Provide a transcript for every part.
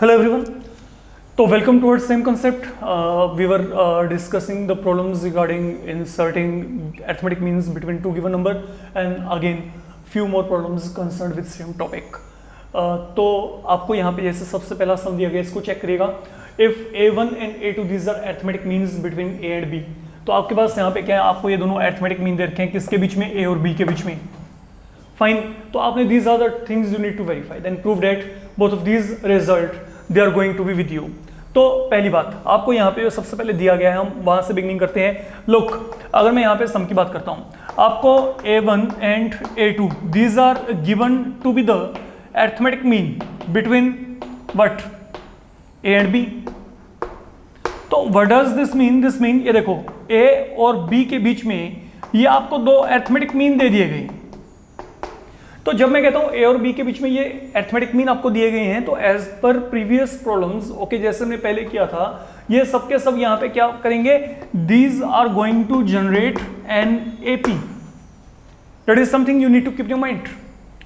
Hello everyone. So welcome towards same concept. We were discussing the problems regarding inserting arithmetic means between two given number, and again few more problems concerned with same topic. तो आपको यहाँ पे जैसे सबसे पहला सम दिया गया, इसको चेक करिएगा. If a1 and a2 these are arithmetic means between a and b, तो आपके पास यहाँ पे क्या है, आपको ये दोनों arithmetic mean दे रखे हैं किसके बीच में, a और b के बीच में. Fine. तो आपने these are the things you need to verify. Then prove that both of these result they are going to be with you. तो पहली बात आपको यहाँ पे सबसे पहले दिया गया है, हम वहां से बिगनिंग करते हैं. लुक, अगर मैं यहाँ पे सम की बात करता हूँ, आपको a1 and a2 these are given to be the arithmetic mean between what, a and b. तो what does this mean? This mean ये देखो a और b के बीच में ये आपको दो arithmetic mean दे दिए गए. तो जब मैं कहता हूं a और b के बीच में ये arithmetic mean आपको दिए गए हैं, तो as per previous problems, okay, जैसे हमने पहले किया था, ये सब के सब यहां पे क्या करेंगे, these are going to generate an AP. That is something you need to keep your mind.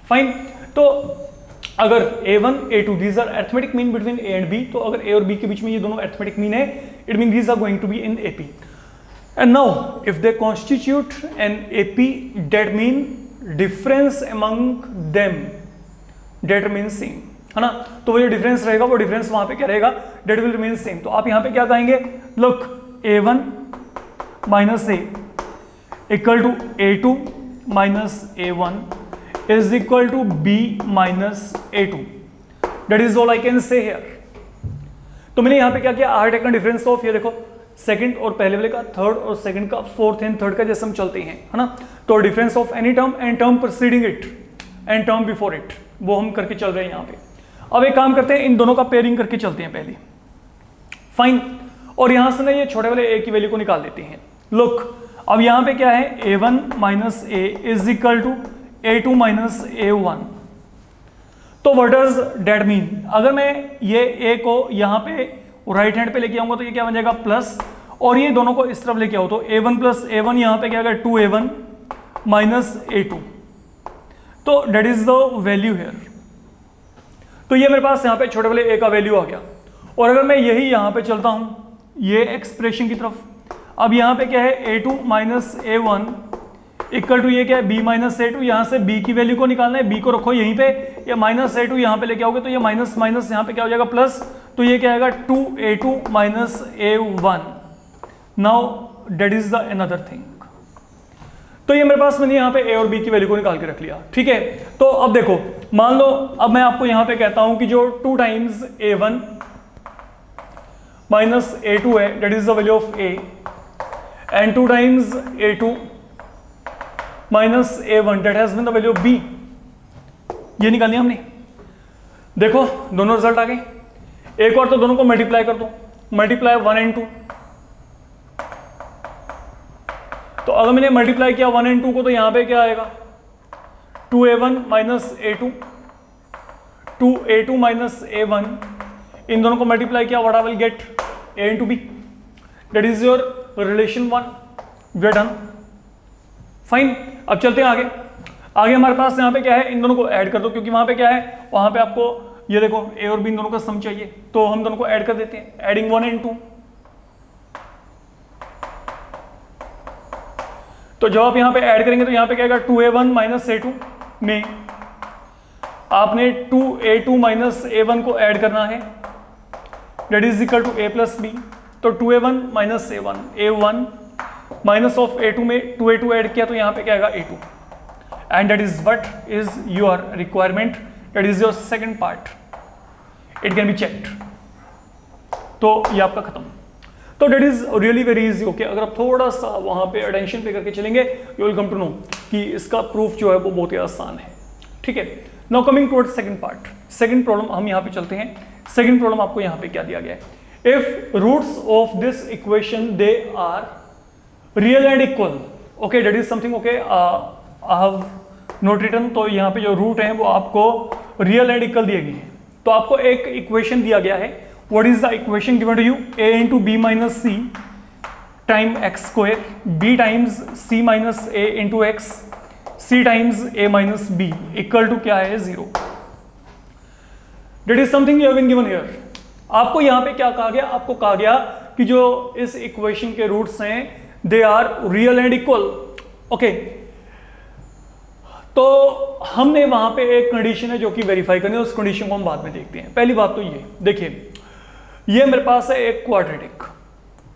Fine. तो अगर a1 a2 these are arithmetic mean between a and b, तो अगर a और b के बीच में ये दोनों arithmetic mean है, it mean these are going to be in AP. And now if they constitute an AP, that mean difference among them that remain same, है ना. तो वो जो डिफरेंस रहेगा, वो डिफरेंस वहां पे क्या रहेगा, डेट विल रिमेन सेम. तो आप यहां पे क्या कहेंगे, look, a1 minus a equal to a2 minus a1 is equal to b minus a2. That is all I can say here. तो मैंने यहां पे क्या किया, आई टेकन डिफरेंस ऑफ, ये देखो, सेकंड और पहले वाले का, थर्ड और सेकंड का, फोर्थ एंड थर्ड का, जैसे हम चलते हैं, है ना. तो difference of any term and term preceding it and term before it, वो हम करके चल रहे हैं यहाँ पे. अब एक काम करते हैं, इन दोनों का पेयरिंग करके चलते हैं पहले. फाइन. और यहां से ना ये छोटे वाले a की वैल्यू को निकाल देते हैं. लुक, अब यहां पे क्या है, a1 minus a is equal to a2 minus a1. तो व्हाट डज दैट मीन, अगर मैं ये a को यहां पे राइट हैंड पे लेके आऊंगा तो ये क्या बन जाएगा, प्लस, और ये दोनों को इस तरफ लेके आओ तो a1 प्लस a1, यहां पे क्या आएगा 2a1 माइनस a2. तो that is the value here. तो ये मेरे पास यहां पे छोटे वाले a का वैल्यू आ गया. और अगर मैं यही यहां पे चलता हूं ये एक्सप्रेशन की तरफ, अब यहां पे क्या है, a2 minus a1 equal to ये क्या है, b माइनस a2. यहां से b की वैल्यू को निकालना है, b को रखो यहीं पे, ये माइनस a2 यहां पे लेके आओगे तो ये माइनस माइनस यहां पे क्या हो जाएगा, प्लस. तो ये क्या आएगा, 2a2 minus a1. Now that is the another thing. तो ये मेरे पास, मैंने यहाँ पे a और b की वैल्यू को निकाल के रख लिया. ठीक है. तो अब देखो, मान लो अब मैं आपको यहाँ पे कहता हूं कि जो 2 टाइम्स a1 माइनस a2 है, that is the value of a, and 2 times a2 minus a1 that has been the value of b. ये निकाल लिया हमने. देखो दोनों रिजल्ट आ गए. एक और तो दोनों को मल्टीप्लाई कर दो, मल्टीप्लाई 1 एंड 2. तो अगर मैंने मल्टीप्लाई किया 1 एंड 2 को, तो यहां पे क्या आएगा, 2a1 minus a2, 2a2 minus a1. इन दोनों को मल्टीप्लाई किया, what I will get, a into b. That is your relation 1. We are done. Fine. अब चलते हैं आगे. आगे हमारे पास यहां पे क्या है, इन दोनों को ऐड कर दो, क्योंकि वहां पे क्या है, वहां पे आपको ये देखो a और b इन दोनों का सम चाहिए, तो हम दोनों को ऐड कर देते हैं. Adding 1 and 2. तो जब आप यहां पे ऐड करेंगे तो यहां पे क्या आएगा, 2a1 माइनस a2 में आपने 2a2 माइनस a1 को ऐड करना है, that is equal to a plus b. तो 2a1 minus a1, a1 minus of a2 में 2a2 ऐड किया, तो यहां पे क्या आएगा, a2. And that is what is your requirement. That is your second part. It can be checked. तो ये आपका खत्म. तो that is really very easy. Okay, अगर आप थोड़ा सा वहां पे अटेंशन पे करके चलेंगे, you will come to know कि इसका प्रूफ जो है वो बहुत ही आसान है. ठीक है. Now coming towards second part, second problem हम यहां पे चलते हैं. सेकंड प्रॉब्लम आपको यहां पे क्या दिया गया है, if roots of this equation they are real and equal. Okay, that is something. Okay, I have not written. तो यहाँ पे जो रूट है वो आपको रियल एंड इक्वल दिए गए हैं. तो आपको एक इक्वेशन दिया गया है. What is the equation given to you, a into b minus c time x square, b times c minus a into x, c times a minus b equal to क्या है, 0. That is something you have been given here. आपको यहां पे क्या कहा गया, आपको कहा गया कि जो इस इक्वेशन के रूट्स हैं they are real and equal. Okay, तो हमने वहां पे एक कंडीशन है जो कि वेरीफाई करनी है, उस कंडीशन को हम बाद में देखते हैं। पहली बात तो ये देखिए, ये मेरे पास है एक क्वाड्रेटिक,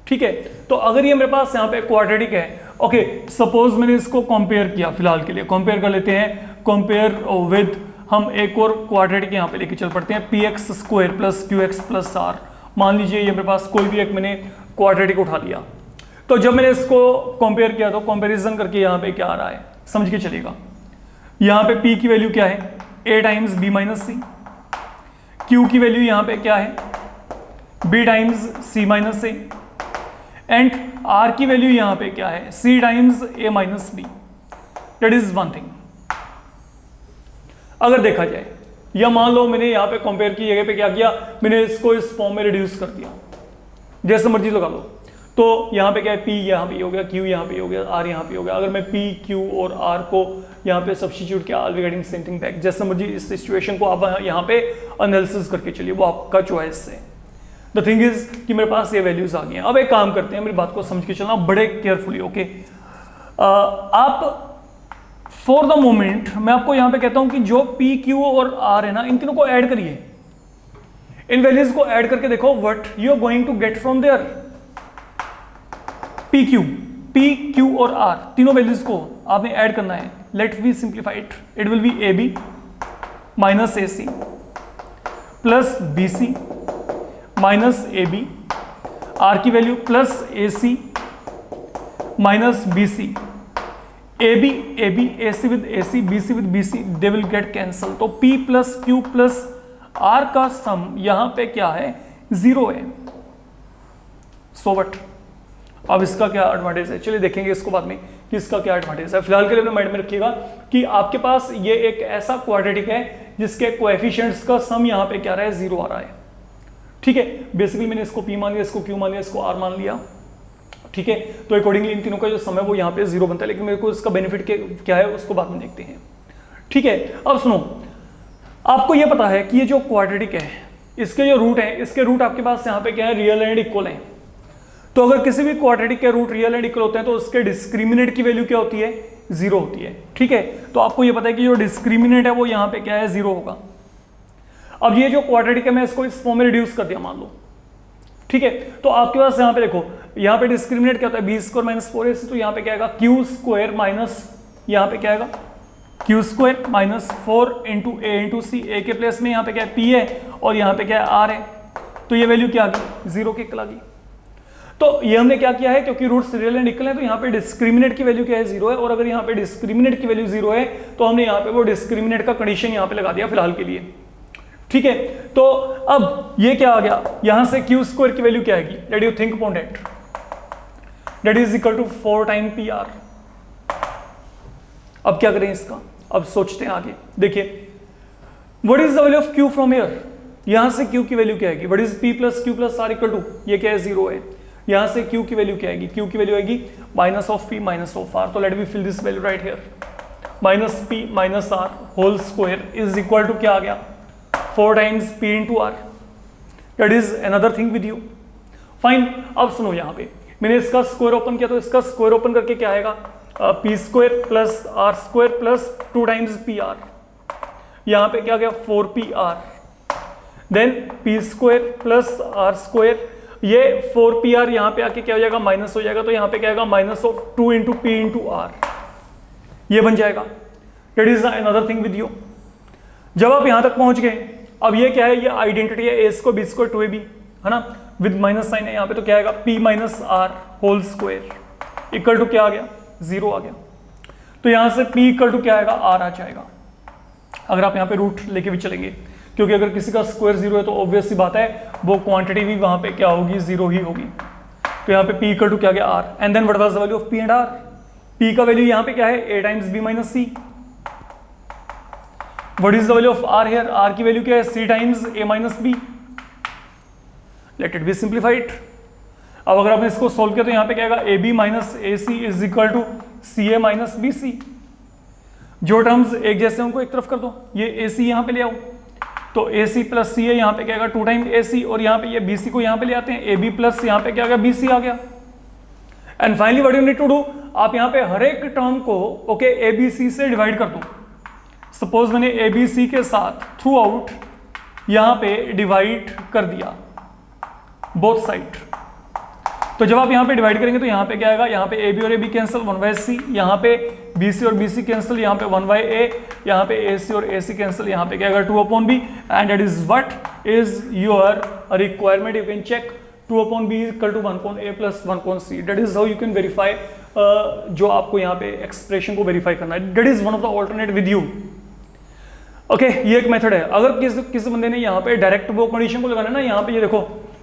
ठीक है। तो अगर ये मेरे पास यहाँ पे क्वाड्रेटिक है, ओके, सपोज मैंने इसको कंपेयर किया, फिलहाल के लिए कंपेयर कर लेते हैं, कंपेयर विद, हम एक और क्वाड्रेटिक यहाँ पे लेके चल पड़ते हैं, p x square plus q x plus r. मान लीजिए ये मेरे पास कोई भी एक मैंने क्वाड्रेटिक उठा लिया, तो जब मैंने इसको कंपेयर किया तो कंपेरिजन करके यहाँ पे क्या आ रहा है समझ के चलिएगा। यहाँ पे p की वैल्यू क्या है, a times b minus c, q की वैल्यू यहाँ पे क्या है, b times c minus a, and r की वैल्यू यहाँ पे क्या है, c times a minus b। That is one thing. अगर देखा जाए, या मान लो मैंने यहाँ पे कंपेयर की जगह पे क्या किया, मैंने इसको इस फॉर्म में रिड्यूस कर दिया, जैसे मर्जी लगा लो। तो यहाँ पे क्या है, P यहाँ पे हो गया, Q यहाँ पे हो गया, R यहाँ पे हो गया। अगर मैं P, Q और R को यहाँ पे सब्स्टिट्यूट किया, all getting same thing back, जैसे मर्जी इस सिचुएशन को आप यहाँ पे एनालिसिस करके चलिए, वो आपका चॉइस है। द थिंग इज कि मेरे पास ये वैल्यूज आ गई हैं। अब एक काम करते हैं, मेरी बात को समझ के चलना बड़े केयरफुली, ओके। आप फॉर द मोमेंट मैं आपको यहाँ पे कहता हूँ कि जो P, Q और R है ना, इन तीनों को ऐड करिए, इन वैल्यूज को ऐड करके देखो what you are going to get from there. P, Q और R तीनों वैल्यूज को आपने ऐड करना है। Let we simplify it, it will be AB minus AC plus BC minus AB, R की value plus AC minus BC, AB AC with AC, BC with BC, they will get cancel. तो P plus Q plus R का सम यहां पे क्या है, 0 है। So what, अब इसका क्या एडवांटेज है, चलिए देखेंगे इसको बाद में कि इसका क्या एडवांटेज है। फिलहाल के लिए अपने माइंड में रखिएगा कि आपके पास ये एक ऐसा क्वाड्रेटिक है जिसके कोएफिशिएंट्स का सम यहाँ पे क्या रहा है, 0 आ रहा है, ठीक है। बेसिकली मैंने इसको P मान लिया, इसको Q मान लिया, इसको R मान लिया, ठीक है। तो अकॉर्डिंगली इन तीनों का जो सम है वो यहाँ पे 0 बनता है, लेकिन मेरे को इसका बेनिफिट क्या है उसको बाद में देखते हैं, ठीक है। अब सुनो, आपको ये पता है कि ये जो क्वाड्रेटिक है इसके जो रूट है, इसके रूट आपके पास यहाँ पे क्या है, रियल एंड इक्वल है। तो अगर किसी भी क्वाड्रेटिक के रूट रियल एंड इक्वल होते हैं तो उसके डिस्क्रिमिनेंट की वैल्यू क्या होती है, 0 होती है, ठीक है। तो आपको ये पता है कि जो डिस्क्रिमिनेंट है वो यहाँ पे क्या है, 0 होगा। अब ये जो क्वाड्रेटिक है मैं इसको इस फॉर्म में रिड्यूस कर दिया मान लो, ठीक है। तो आपके पास यहाँ पे देखो, यहाँ पे डिस्क्रिमिनेंट क्या होता है, बी स्क्वायर माइनस 4ac, तो यहाँ पे क्या आएगा, क्यू स्क्वायर माइनस, यहाँ पे क्या आएगा, क्यू स्क्वायर माइनस 4 इंटू ए इंटू सी, ए के प्लेस में यहाँ पे क्या है, पी है, और यहाँ पे क्या है, आर है। तो ये वैल्यू क्या आ गई, 0 के इक्वल आ गई। तो ये हमने क्या किया है, क्योंकि रूट्स रियल एंड इक्वल है तो यहाँ पे डिस्क्रिमिनेंट की वैल्यू क्या है, 0 है। और अगर यहाँ पे डिस्क्रिमिनेंट की वैल्यू 0 है तो हमने यहाँ पे वो डिस्क्रिमिनेंट का कंडीशन यहाँ पे लगा दिया फिलहाल के लिए, ठीक है। तो अब ये क्या आ गया, यहां से क्यू स्क्वायर की वैल्यू क्या आएगी, let you think about it, that is equal to 4 time p r. अब क्या करें इसका, अब सोचते हैं आगे। देखिए, what is the value of q from here, यहां से क्यू की वैल्यू क्या आएगी, what is p plus q plus r equal to, ये क्या है, 0 है। यहां से क्यू की वैल्यू क्या आएगी, क्यू की वैल्यू आएगी minus of P minus of R. तो let me fill this value right here, minus P minus are whole square is equal to क्या आ गया, 4 times p into R. That is another thing with you, fine. अब सुनो, यहाँ पे मैंने इसका स्क्वायर ओपन किया, तो इसका स्क्वायर ओपन करके क्या आएगा, p square plus r square plus 2 times p r. यहाँ पे क्या गया, 4p r, then p square plus r square, ये 4pr यहाँ पे आके क्या हो जाएगा, माइनस हो जाएगा। तो यहाँ पे क्या आएगा, minus of 2 into p into r, ये बन जाएगा। That is another thing with you. जब आप यहां तक पहुंच गए, अब ये क्या है, ये आइडेंटिटी है, ए स्क्वायर बी स्क्वायर 2ab है ना, विद माइनस साइन है यहाँ पे। तो क्या आएगा, p minus are whole square equal to क्या आ गया, 0 आ गया। तो यहां से p इक्वल टू क्या आएगा, r आ जाएगा। अगर आप यहाँ पे रूट लेके भी चलेंगे, क्योंकि अगर किसी का स्क्वायर 0 है तो ऑब्वियस सी बात है वो क्वांटिटी भी वहां पे क्या होगी, 0 ही होगी। तो यहाँ पे p इक्वल टू क्या गया, r, and then what was the value of p and r। p का वैल्यू यहाँ पे क्या है, a times b minus c। What is the value of r here? r की वैल्यू क्या है, c times a minus b। Let it be simplified. अब अगर आपने इसको सोल्व किया तो यहाँ पे क्या आएगा, ab minus a c is equal to c a minus b c. जो टर्म्स एक जैसे उनको एक तरफ कर दो, ये ए सी यहाँ पे ले आओ, तो AC प्लस CA यहाँ पे क्या आएगा 2 टाइम AC, और यहाँ पे ये BC को यहाँ पे ले आते हैं, AB प्लस यहाँ पे क्या आ गया BC आ गया। And finally what you need to do, आप यहाँ पे हर एक टर्म को ओके ABC से डिवाइड कर दो। सपोज मैंने ABC के साथ थ्रू आउट यहाँ पे डिवाइड कर दिया बोथ साइड, तो जब आप यहाँ पे डिवाइड करेंगे तो यहाँ पे क्या आएगा, यहाँ पे AB और AB कैंसिल 1/C, यहाँ पे BC और BC कैंसिल, यहाँ पे 1/A, यहाँ पे AC और AC कैंसिल, यहाँ पे क्या आएगा 2/B, and that is what is your requirement. You can check 2/B equal to 1/A plus 1/C। That is how you can verify, जो आपको यहाँ पे एक्सप्रेशन को वेरीफाई करना है। That is one of the alternate with you. Okay, ये एक method है। अगर किसी बंदे ने यहाँ पे डायरेक्ट वो कंडीशन को लगाना है ना, यहाँ पे ये देखो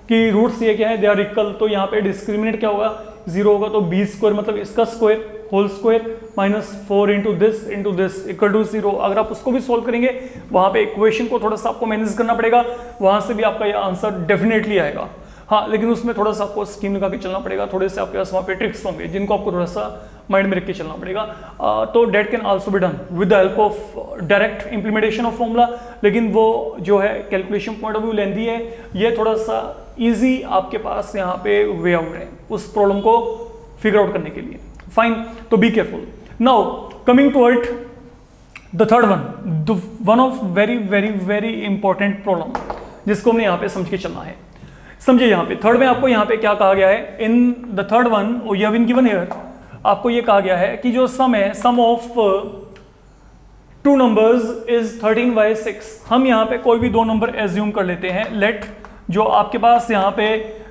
कि रूट्स ये क्या है, दे आर इक्वल, तो यहाँ पे डिस्क्रिमिनेट क्या होगा 0 होगा, तो B² मतलब इसका square whole square minus 4 into this equal to 0। अगर आप उसको भी सोल्व करेंगे, वहां पे इक्वेशन को थोड़ा सा आपको मैनेज करना पड़ेगा, वहां से भी आपका ये आंसर डेफिनेटली आएगा। हाँ, लेकिन उसमें थोड़ा सा आपको स्कीम लगा के चलना पड़ेगा, थोड़े से आपके पास वहाँ पे ट्रिक्स होंगे जिनको आपको थोड़ा सा माइंड में रख के चलना पड़ेगा। तो date can also be done with the help of direct implementation of formula, लेकिन वो जो है कैलकुलेशन पॉइंट ऑफ व्यू लेंदी है, ये थोड़ा सा इजी आपके पास यहाँ पे वे आउट है उस प्रॉब्लम को फिगर आउट करने के लिए। फाइन, तो be careful. Now coming toward the third one of very very very important problem जिसको हमने यहाँ पे समझ के चलना है। समझिए यहाँ पे थर्ड में आपको यहाँ पे क्या कहा गया है, in the third one you have been given here, आपको ये कहा गया है कि जो सम है, सम ऑफ 2 नंबर्स इज 13/6। हम यहाँ पे कोई भी 2 नंबर एज्यूम कर लेते हैं। लेट जो आपके पास यहाँ पे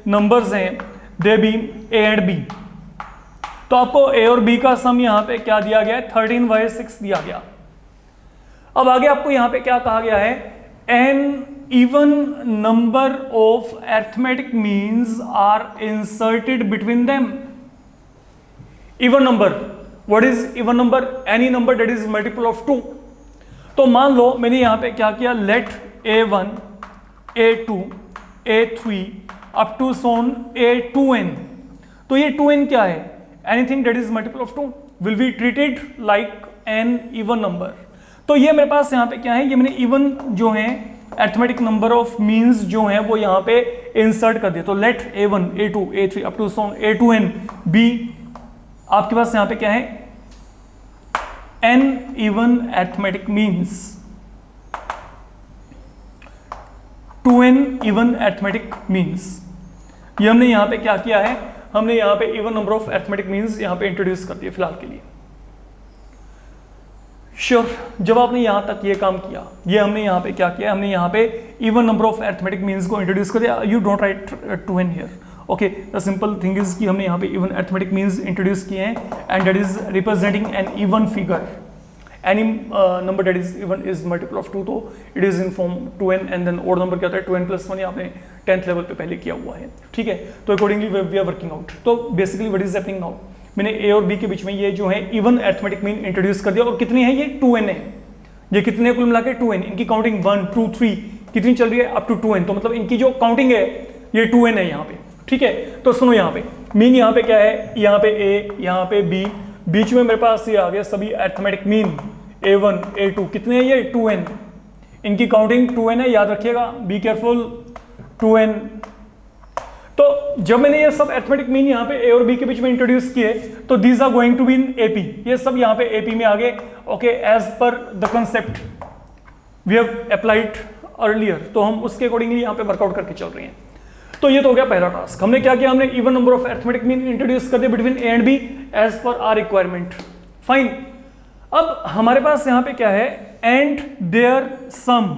नंबर्स हैं दे बी A एंड B, तो आपको A और B का सम यहाँ पे क्या दिया गया है 13/6 दिया गया। अब आगे आपको यहाँ पे क्या कहा गया है, N even number of arithmetic means are inserted between them. Even number, what is even number? Any number that is multiple of 2. तो मान लो मैंने यहाँ पे क्या किया, let A1, A2, A3 up to son A2n। तो ये 2n क्या है, anything that is multiple of 2 will be treated like an even number। तो ये मेरे पास यहाँ पे क्या है, ये मैंने even जो है अरिथमेटिक नंबर ऑफ मीन्स जो है वो यहाँ पे इंसर्ट कर दिया। तो let A1, A2, A3 up to son A2n B, आपके पास यहाँ पे क्या है, n even arithmetic means, 2n even arithmetic means. ये हमने यहाँ पे क्या किया है, हमने यहाँ पे even number of arithmetic means यहाँ पे इंट्रोड्यूस कर दिया फिलहाल के लिए। श्योर, जब आपने यहां तक ये काम किया, ये हमने यहां पे क्या किया, हमने यहां पे even number of arithmetic means को इंट्रोड्यूस कर दिया। You don't write 2n here, okay. The simple thing is कि हमने यहां पे इवन अरिथमेटिक मीन्स इंट्रोड्यूस किए हैं, and that is representing an even figure. Any number that is even is multiple of 2, तो it is in form 2n, and then odd number क्या होता है 2n + 1, आपने 10th लेवल पे पहले किया हुआ है, ठीक है। तो accordingly we are working out. तो basically what is happening now, मैंने A और B के बीच में ये जो है इवन अरिथमेटिक मीन इंट्रोड्यूस कर दिया, और कितनी है ये 2n है। ये कितने कुल मिला के 2n, इनकी काउंटिंग 1 2 3 कितनी चल रही है अप टू 2n, तो मतलब इनकी जो काउंटिंग है ये 2n है यहाँ पे, ठीक है। तो सुनो यहाँ पे मीन यहाँ पे क्या है, यहाँ पे A, यहाँ पे B, बीच में मेरे पास ये आ गया सभी अरिथमेटिक मीन A1 A2, कितने है ये 2n, इनकी काउंटिंग 2n है, याद रखिएगा, बी केयरफुल 2n। तो जब मैंने ये सब अरिथमेटिक मीन यहाँ पे A और B के बीच में इंट्रोड्यूस किए, तो these are going to be in AP, ये सब यहाँ पे AP में आ गए, okay, as per the concept we have applied earlier. तो हम उसके अकॉर्डिंगली यहाँ पे वर्कआउट करके चल रहे हैं। तो ये तो हो गया पहला टास्क। हमने क्या किया, हमने even number of arithmetic mean introduce कर दिया between A and B as per our requirement. Fine, अब हमारे पास यहाँ पे क्या है, and their sum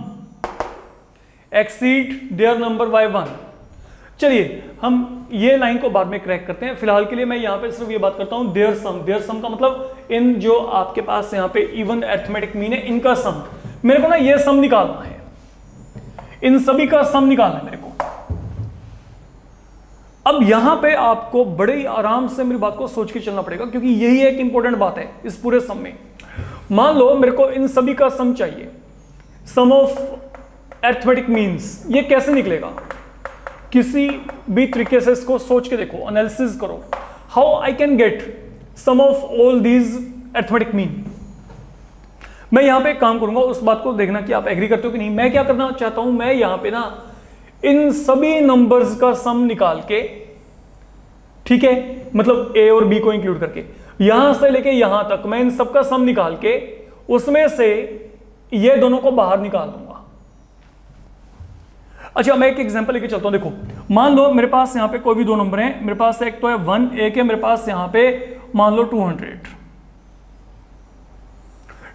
exceed their number by 1। चलिए हम ये लाइन को बाद में क्रैक करते हैं, फिलहाल के लिए मैं यहाँ पे सिर्फ ये बात करता हूँ देयर सम का मतलब इन जो आपके पास यहाँ पे इवन अरिथमेटिक मीन है इनका सम, मेरे को ना ये सम निकालना है, इन सभी का सम निकालना है मेरे को। अब यहां पे आपको बड़े ही आराम से मेरी बात को सोच के चलना पड़ेगा, क्योंकि यही एक इंपॉर्टेंट बात है इस पूरे सम में। मान लो मेरे को इन सभी का सम चाहिए, सम ऑफ अरिथमेटिक मीन्स, ये कैसे निकलेगा, किसी भी तरीके से इसको सोच के देखो, एनालिसिस करो, how I can get sum of all these arithmetic mean. मैं यहाँ पे एक काम करूंगा, उस बात को देखना कि आप एग्री करते हो कि नहीं। मैं क्या करना चाहता हूं, मैं यहाँ पे ना इन सभी नंबर्स का सम निकाल के, ठीक है, मतलब ए और बी को इंक्लूड करके यहां से लेके यहां तक मैं इन सबका सम निकाल के उसमें से ये दोनों को बाहर निकाल दूंगा। अच्छा, मैं एक एग्जांपल लेके चलता हूं। देखो, मान लो मेरे पास यहां पे कोई भी दो नंबर हैं, मेरे पास एक तो है 1, एक है मेरे पास यहां पे मान लो 200,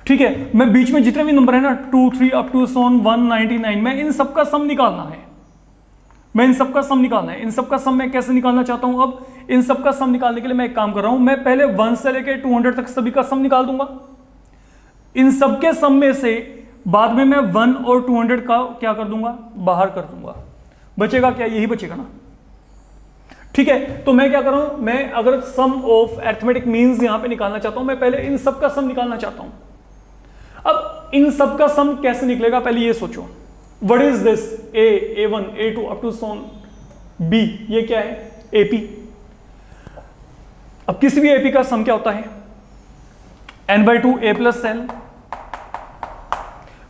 ठीक है। मैं बीच में जितने भी नंबर है ना 2, 3 अप टू 199, मैं इन सबका सम निकालना है, मैं इन सबका सम निकालना है। इन सबका सम मैं कैसे निकालना चाहता हूं, अब इन सबका सम निकालने के लिए मैं एक काम कर रहा हूं, मैं पहले 1 से लेके 200 तक सभी का सम निकाल दूंगा। इन सबके सम में से बाद में मैं 1 और 200 का क्या कर दूंगा, बाहर कर दूंगा। बचेगा क्या, यही बचेगा ना, ठीक है। तो मैं क्या कर रहा हूं, मैं अगर सम ऑफ अरिथमेटिक मीन्स यहां पे निकालना चाहता हूं, मैं पहले इन सबका सम निकालना चाहता हूं। अब इन सबका सम कैसे निकलेगा, पहले ये सोचो। What is this, A1, A2 up to B, ये क्या है, AP। अब किसी भी AP का सम क्या होता है, n/2 A + L।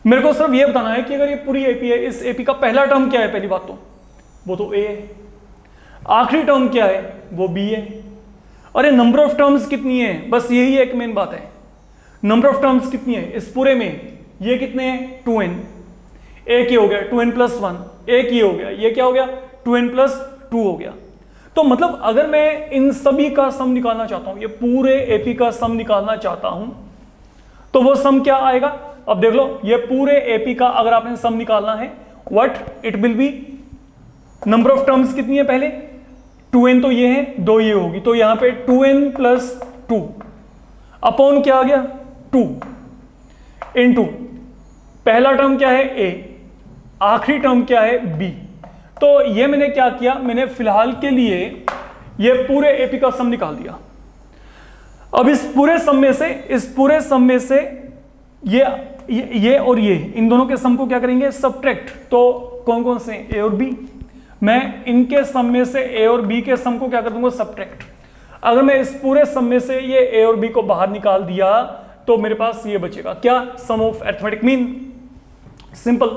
मेरे को सिर्फ ये बताना है कि अगर ये पूरी AP है, इस AP का पहला टर्म क्या है, पहली बात तो वो तो A है, आखिरी टर्म क्या है, वो B है। अरे नंबर ऑफ टर्म्स कितनी है, बस यही एक मेन बात है, नंबर ऑफ टर्म्स कितनी है इस पूरे में, ये कितने हैं, 2n, एक ही हो गया 2n + 1, एक ही हो गया, ये क्या हो गया 2n + 2 हो गया। तो मतलब अगर मैं इन सभी का सम निकालना चाहता हूं, ये पूरे AP का सम निकालना चाहता हूं, तो वो सम क्या आएगा, अब देख लो, ये पूरे AP का अगर आपने सम निकालना है, what it will B, number of terms कितनी है, पहले 2n तो ये है, 2 ये होगी, तो यहां पे 2n + 2 अपॉन क्या आ गया 2 इनटू पहला टर्म क्या है A, आखिरी टर्म क्या है B। तो ये मैंने क्या किया, मैंने फिलहाल के लिए ये पूरे AP का सम निकाल दिया। अब इस पूरे सम में से ये और ये इन दोनों के सम को क्या करेंगे, सब्ट्रैक्ट। तो कौन कौन से, A और B, मैं इनके सम में से A और B के सम को क्या कर दूंगा, सब्ट्रैक्ट। अगर मैं इस पूरे सम में से ये A और B को बाहर निकाल दिया तो मेरे पास ये बचेगा क्या, सम ऑफ अरिथमेटिक मीन, सिंपल।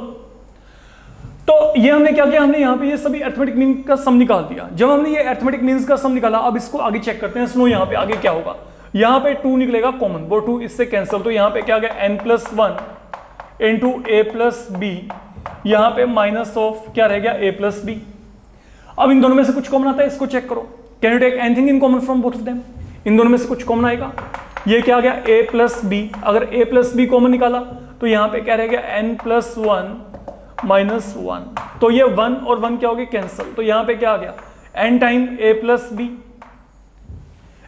तो ये हमने क्या किया, हमने यहां पे ये सभी अरिथमेटिक मीन का सम निकाल दिया। जब हमने ये अरिथमेटिक मीन्स का सम निकाला, अब इसको आगे चेक करते हैं। सुनो, यहां पे आगे क्या होगा, यहां पे 2 निकलेगा कॉमन, वो 2 इससे कैंसिल, तो यहां पे क्या आ गया n + 1 इंटू A + B, यहां पे माइनस ऑफ क्या रह गया, A + B। अब इन दोनों में से कुछ कॉमन आता है, इसको चेक करो, can you take anything in common from both of them, इन दोनों में से कुछ कॉमन आएगा, ये क्या आ गया A + B। अगर A + B कॉमन निकाला तो यहां पे क्या रह गया, n + 1 माइनस 1, तो ये 1 और 1 क्या हो गया, कैंसिल, तो यहां पे क्या आ गया, n time A + B।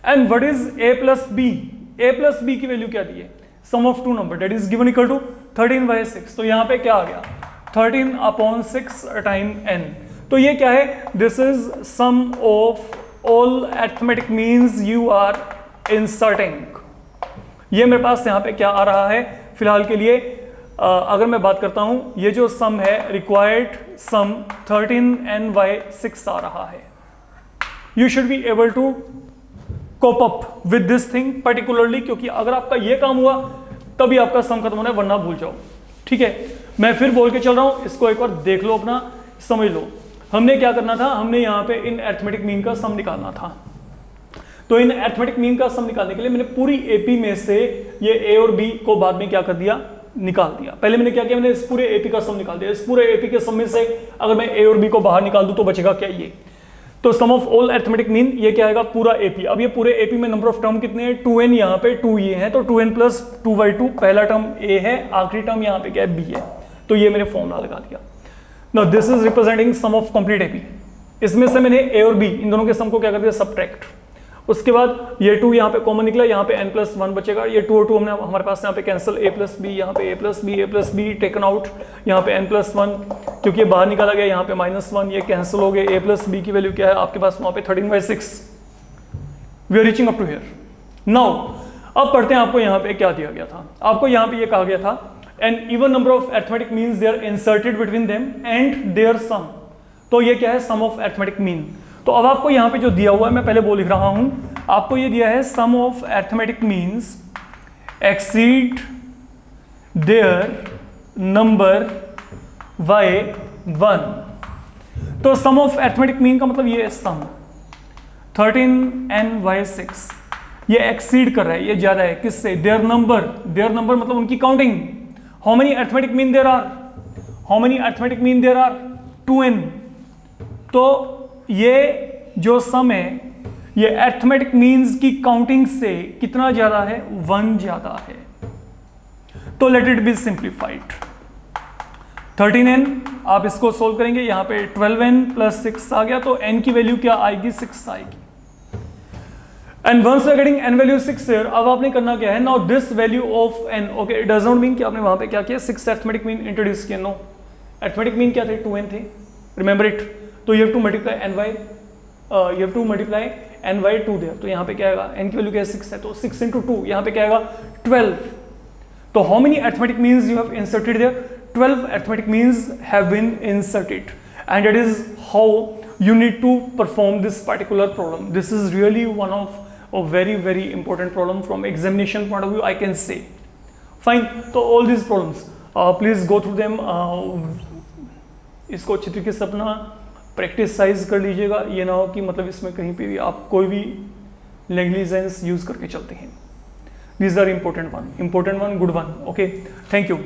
And what is A + B, A + B की वैल्यू क्या दी है, sum of two number that is given equal to 13/6, तो यहां पे क्या आ गया 13/6 टाइम n। तो ये क्या है, this is sum of all arithmetic means you are inserting. ये मेरे पास यहां पे क्या आ रहा है फिलहाल के लिए, अगर मैं बात करता हूं, ये जो सम है रिक्वायर्ड सम 13n/6 आ रहा है। You should be able to cope up with this thing particularly, क्योंकि अगर आपका ये काम हुआ तभी आपका सम खत्म होना है, वरना भूल जाओ, ठीक है। मैं फिर बोल के चल रहा हूं, इसको एक बार देख लो, अपना समझ लो। हमने क्या करना था, हमने यहां पे इन अरिथमेटिक मीन का सम निकालना था। तो इन अरिथमेटिक मीन का सम निकालने के लिए मैंने पूरी AP में से ये A और B को बाद में क्या कर दिया, निकाल दिया। पहले मैंने क्या किया, मैंने इस पूरे AP का सम निकाल दिया। इस पूरे AP के सम में से अगर मैं A और B को बाहर निकाल दूं तो बचेगा क्या, ये। तो सम ऑफ ऑल अरिथमेटिक मीन ये क्या आएगा, पूरा AP। अब ये पूरे AP में नंबर ऑफ टर्म कितने हैं, 2n, यहाँ पे 2 ये है, तो 2n + 2/2 पहला टर्म A है, आखिरी टर्म यहाँ पे क्या है, B है। तो ये मैंने फॉर्मूला लगा दिया। Now this is representing sum of complete AP। इसमें से मैंने A और B इन दोनों के सम को क्या कर दिया, सब्ट्रैक्ट। उसके बाद ये 2 यहाँ पे कॉमन निकला, यहाँ पे n + 1 बचेगा, ये 2 और 2 हमने हमारे पास यहाँ पे कैंसिल, A + B, यहाँ पे A + B टेकन आउट, यहाँ पे n + 1 क्योंकि ये बाहर निकाला गया, यहाँ पे -1 ये कैंसिल हो गए। A + B की वैल्यू क्या है आपके पास वहाँ पे 13/6। We are reaching up to here. Now अब पढ़ते हैं आपको यहाँ पे क्या दिया गया था। आपको यहाँ पे ये कहा गया था, n even number of arithmetic means they are inserted between them and their sum. तो ये क्या है, सम ऑफ अरिथमेटिक मीन। तो अब आपको यहां पे जो दिया हुआ है, मैं पहले बोल लिख रहा हूं, आपको ये दिया है sum of arithmetic means exceed their number by 1। तो सम ऑफ अरिथमेटिक मीन का मतलब ये है सम 13n/6 ये एक्सीड कर रहा है, ये ज्यादा है किससे? देयर नंबर मतलब उनकी काउंटिंग। How many arithmetic mean there are? How many arithmetic mean there are? 2n। तो ये जो सम है ये अरिथमेटिक मीन्स की काउंटिंग से कितना ज्यादा है? 1 ज्यादा है। तो let it be simplified. 13n आप इसको सोल्व करेंगे, यहां पे 12n + 6 आ गया, तो n की वैल्यू क्या आएगी? 6 आएगी। And once we are getting n value 6 here, अब आपने करना क्या है? Now this value of n, okay, it does not mean कि आपने वहां पे क्या किया? 6 अरिथमेटिक मीन इंट्रोड्यूस किया। नो, अरिथमेटिक मीन क्या थे? 2n थे, रिमेंबर इट। तो you have to multiply n by 2 there. तो यहाँ पे क्या आएगा? n की वैल्यू क्या है? 6 है, तो 6 × 2 यहाँ पे क्या आएगा? 12। तो how many arithmetic means you have inserted there? 12 arithmetic means have been inserted, and that is how you need to perform this particular problem. This is really one of a very important problem from examination point of view, I can say. Fine. So all these problems, please go through them. इसको अच्छी तरीके से अपना practice size कर लीजिएगा, ये ना हो कि मतलब इसमें कहीं पे भी आप कोई भी नेग्लिजेंस यूज करके चलते हैं। These are important one, good one. Okay, thank you.